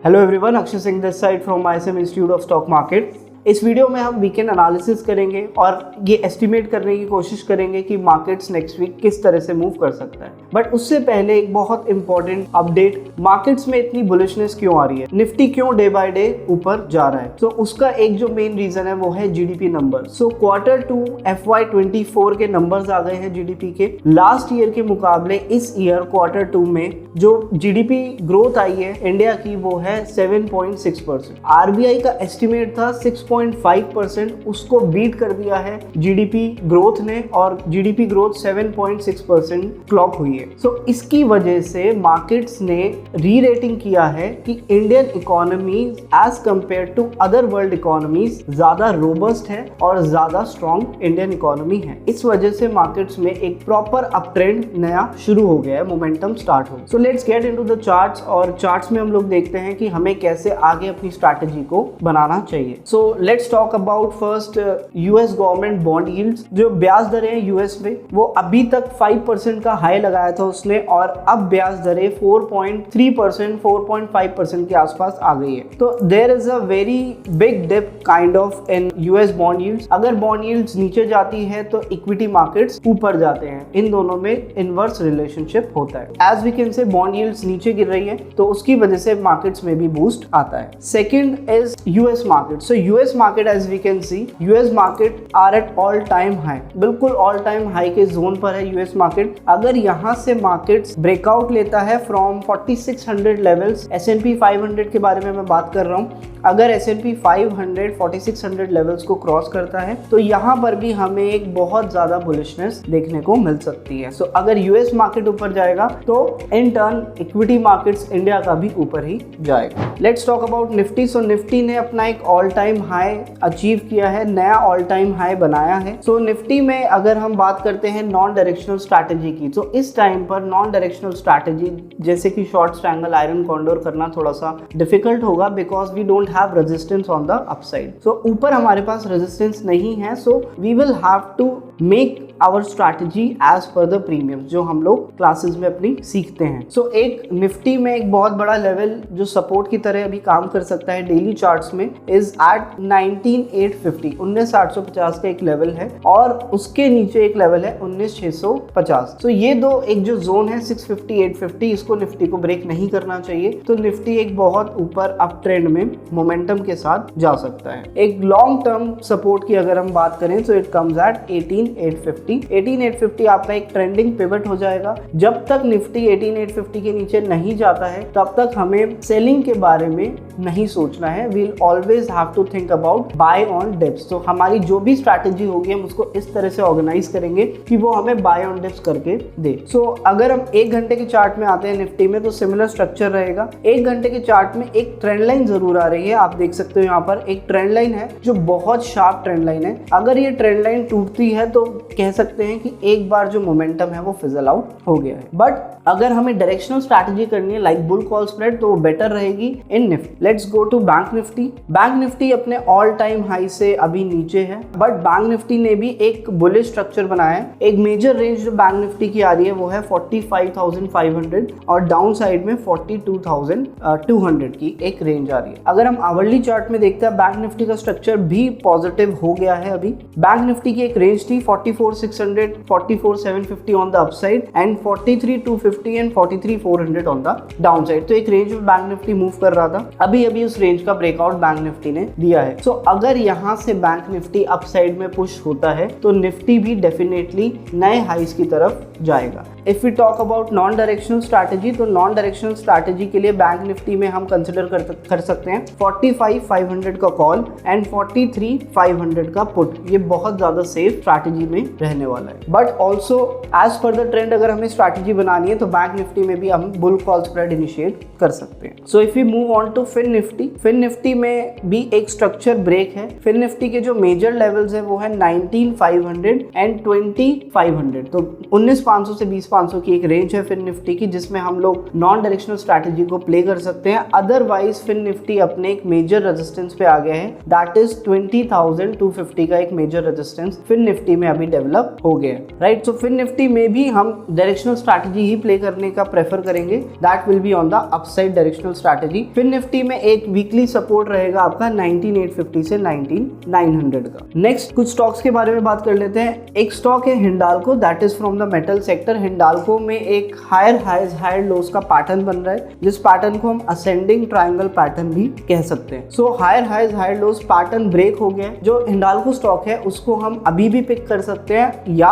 Hello everyone, Akshay Singh this side from ISM institute of stock market. इस video में हम weekend analysis करेंगे और ये एस्टिमेट करने की कोशिश करेंगे कि मार्केट्स नेक्स्ट वीक किस तरह से मूव कर सकता है। बट उससे पहले एक बहुत इंपॉर्टेंट अपडेट, मार्केट्स में इतनी बुलिशनेस क्यों आ रही है, निफ्टी क्यों डे बाय डे ऊपर जा रहा है। तो उसका एक जो मेन रीजन है वो है जीडीपी नंबर। सो Q2 FY24 के नंबर्स आ गए हैं जीडीपी के। लास्ट ईयर के मुकाबले इस ईयर Q2 में जो जीडीपी ग्रोथ आई है इंडिया की वो है 7.6%। आरबीआई का एस्टिमेट था 6.5%, उसको बीट कर दिया है जीडीपी ग्रोथ ने और जीडीपी ग्रोथ 7.6% क्लॉक हुई है। सो इसकी वजह से मार्केट्स ने री रेटिंग किया है कि Indian economy as compare to other world economies ज्यादा रोबस्ट है और ज्यादा स्ट्रॉन्ग इंडियन इकोनॉमी है। इस वजह से मार्केट्स में एक प्रॉपर अप ट्रेंड नया शुरू हो गया है, मोमेंटम स्टार्ट हो। So let's get into the charts और चार्ट्स में हम लोग देखते हैं कि हमें कैसे आगे अपनी स्ट्रैटेजी को बनाना चाहिए। So let's talk about first US government bond yields. जो ब्याज दरें हैं यूएस में वो अभी तक 5% का हाई लगाया था उसने और अब ब्याज दरें 4.3%, 4.5% के आसपास आ गई है। तो there is a very big dip kind of in US bond yields. अगर बॉन्ड यील्ड्स नीचे जाती है तो इक्विटी मार्केट्स ऊपर जाते हैं। इन दोनों में इनवर्स रिलेशनशिप होता है। As we can say bond yields नीचे गिर रही है तो उसकी वजह से मार्केट्स में भी बूस्ट आता है। Second is US market. So US market as we can see, US market are at all time high, बिल्कुल ऑल टाइम हाई के जोन पर है यूएस मार्केट। अगर यहाँ से मार्केट्स ब्रेकआउट लेता है फ्रॉम 4600 लेवल्स, S&P 500 के बारे में मैं बात कर रहा हूँ, अगर S&P 500 4600 लेवल्स को क्रॉस करता है तो यहाँ पर भी हमें एक बहुत ज्यादा बुलिशनेस देखने को मिल सकती है। सो अगर यूएस मार्केट ऊपर जाएगा तो in turn equity markets India का भी ऊपर ही जाएगा। Let's talk about Nifty. So Nifty ने अपना एक ऑल टाइम हाई अचीव किया है, नया ऑल टाइम हाई बनाया है। सो निफ्टी में अगर हम बात करते हैं नॉन डायरेक्शनल स्ट्रैटेजी की, तो इस टाइम पर नॉन डायरेक्शनल स्ट्रैटेजी जैसे कि शॉर्ट ट्रायंगल, आयरन कॉन्डोर करना थोड़ा सा डिफिकल्ट होगा because we don't have resistance on the upside. So ऊपर हमारे पास रेजिस्टेंस नहीं है, so we will have to make our strategy as per the premiums जो हम लोग क्लासेस में अपनी सीखते हैं। So एक निफ्टी में एक बहुत बड़ा लेवल जो सपोर्ट की तरह अभी काम कर सकता है डेली चार्ट्स में is at 19850, 19850 का एक लेवल है और उसके नीचे एक लेवल है 19650। So ये दो एक जो जोन है 650 850, इसको निफ्टी को ब्रेक नहीं करना चाहिए। तो निफ्टी एक बहुत ऊपर अप ट्रेंड में मोमेंटम के साथ जा सकता है। एक लॉन्ग टर्म सपोर्ट की अगर हम बात करें तो इट कम्स एट 18850। 18850 आपका एक ट्रेंडिंग पिवट हो जाएगा। जब तक निफ्टी 18850 के नीचे नहीं जाता है तब तक हमें सेलिंग के बारे में नहीं सोचना है। We'll always have to think about buy on dips. तो हमारी जो भी स्ट्रैटेजी होगी हम उसको इस तरह से ऑर्गेनाइज करेंगे कि वो हमें बाय ऑन डिप्स करके दे। सो अगर हम 1 घंटे के चार्ट में आते हैं निफ्टी में तो सिमिलर स्ट्रक्चर रहेगा। 1 घंटे के चार्ट में एक ट्रेंड लाइन जरूर आ रही है, आप देख सकते हो यहाँ पर एक ट्रेंड लाइन है जो बहुत शार्प ट्रेंड लाइन है। अगर ये ट्रेंड लाइन टूटती है तो कह सकते हैं कि एक बार जो मोमेंटम है वो फिजल आउट हो गया है। बट अगर हमें डायरेक्शनल स्ट्रैटेजी करनी है लाइक बुल कॉल स्प्रेड तो वो बेटर रहेगी in Nifty. Let's go to Bank Nifty. Bank Nifty अपने ऑल टाइम हाई से अभी नीचे है बट बैंक निफ्टी ने भी एक बुलिश स्ट्रक्चर बनाया है। एक मेजर रेंज जो बैंक निफ्टी की आ रही है वो है 45,500 और डाउन साइड में 42,200 की एक रेंज आ रही है। अगर हम आवरली चार्ट में देखते हैं बैंक निफ्टी का स्ट्रक्चर भी पॉजिटिव हो गया है। अभी बैंक निफ्टी की एक रेंज थी 44,600, 44,750 on the upside and 43,250 and 43,400 on the down side. तो एक रेंज में बैंक निफ्टी मूव कर रहा था, अभी अभी उस रेंज का ब्रेकआउट बैंक निफ्टी ने दिया है। सो अगर यहाँ से बैंक निफ्टी अपसाइड में पुश होता है तो निफ्टी भी डेफिनेटली नए हाइस की तरफ जाएगा। If we talk about non directional strategy तो नॉन डायरेक्शनल स्ट्रैटेजी के लिए बैंक निफ्टी में हम कंसिडर कर सकते हैं 45,500 का कॉल एंड 43,500 का पुट। ये बहुत ज्यादा सेफ स्ट्रैटेजी में रहने वाला है। But also as per the trend अगर हमें स्ट्रैटेजी बनानी है तो बैंक निफ्टी में भी हम बुल कॉल स्प्रेड इनिशिएट कर सकते हैं। So if we move on to Fin Nifty, Fin Nifty में भी एक स्ट्रक्चर ब्रेक है। फिन निफ्टी के जो मेजर लेवल्स है वो है 19,500 एंड 20,500। तो 19,500 से 20,500 की एक रेंज है फिन निफ्टी की जिसमें हम लोग नॉन डायरेक्शनल स्ट्रैटेजी को प्ले कर सकते हैं। अदरवाइज फिन निफ्टी अपने एक मेजर रेजिस्टेंस पे आ गया है, दैट इज 20,250 का एक मेजर रेजिस्टेंस फिन निफ्टी में अभी डेवलप बिल्डअप हो गया, राइट। सो फिन निफ्टी में भी हम डायरेक्शनल स्ट्रैटेजी ही प्ले करने का प्रेफर करेंगे, that will be on the upside directional strategy. Fin Nifty में एक वीकली सपोर्ट रहेगा आपका 19850 से 19900 का। नेक्स्ट कुछ स्टॉक्स के बारे में बात कर लेते हैं। एक स्टॉक है Hindalco, that is from the metal sector. Hindalco में एक हायर हाइज हायर लोस का पैटर्न बन रहा है, जिस पैटर्न को हम असेंडिंग ट्रायंगल पैटर्न भी कह सकते हैं। So higher highs higher lows pattern break हो गया। जो हिंडाल्को स्टॉक है उसको हम अभी भी पिक कर सकते हैं, या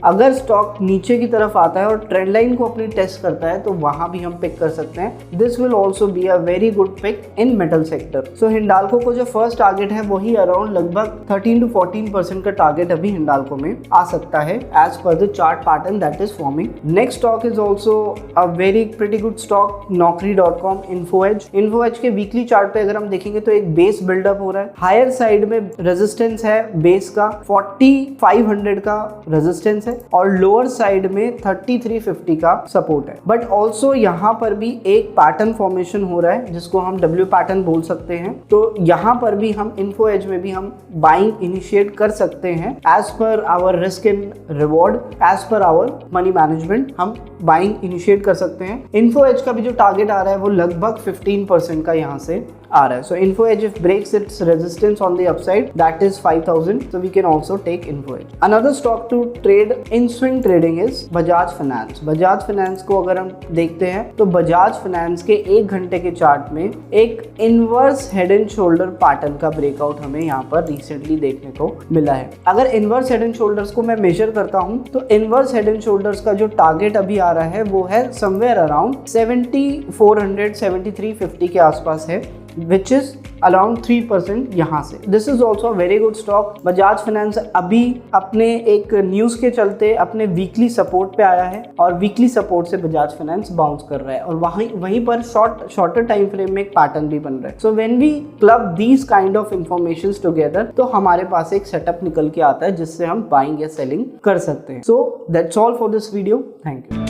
अगर स्टॉक नीचे की तरफ आता है और ट्रेंड लाइन को अपनी टेस्ट करता है तो वहां भी हम पिक कर सकते हैं। This will also be a very good pick in metal sector. So Hindalco को जो फर्स्ट टारगेट है वही अराउंड लगभग 13 to 14% का टारगेट अभी हिंडाल्को में आ सकता है as per the chart pattern that is forming. Next stock is also a very pretty good stock, Naukri.com, InfoEdge. InfoEdge के वीकली चार्ट पे अगर हम देखेंगे तो एक बेस बिल्डअप हो रहा है। हायर साइड में रेजिस्टेंस है बेस का 4500 का रेजिस्टेंस और लोअर साइड में 3350 का सपोर्ट है। बट ऑल्सो यहाँ पर भी एक पैटर्न फॉर्मेशन हो रहा है जिसको हम डब्ल्यू पैटर्न बोल सकते हैं। तो यहाँ पर भी हम इन्फोएज में भी हम बाइंग इनिशिएट कर सकते हैं as per our risk and reward, as per our money management हम बाइंग इनिशिएट कर सकते हैं। इन्फोएज का भी जो टारगेट आ रहा है वो लगभग 15% का यहाँ से आ रहा है। So InfoEdge if breaks its resistance on the upside, that is 5000, so we can also take InfoEdge. Another stock to trade in swing trading is Bajaj Finance. Bajaj Finance को अगर हम देखते हैं तो Bajaj Finance के 1 घंटे के chart में एक inverse head and shoulder pattern का ब्रेकआउट हमें यहाँ पर रिसेंटली देखने को मिला है। अगर इनवर्स हेड एंड शोल्डर्स को मैं मेजर करता हूँ तो इनवर्स हेड एंड शोल्डर्स का जो टारगेट अभी आ रहा है वो है समवेयर अराउंड 7400 7350 के आसपास है, which is around 3% यहाँ से। This is also a very good stock. Bajaj finance अभी अपने एक न्यूज़ के चलते अपने वीकली सपोर्ट पे आया है और वीकली सपोर्ट से बजाज फाइनेंस बाउंस कर रहा है और वहीं पर शॉर्टर टाइम फ्रेम में एक पैटर्न भी बन रहा है। So when we club these kind of informations together तो हमारे पास एक सेटअप निकल के आता है जिससे हम बाइंग या सेलिंग कर सकते हैं। So that's all for this video. Thank you.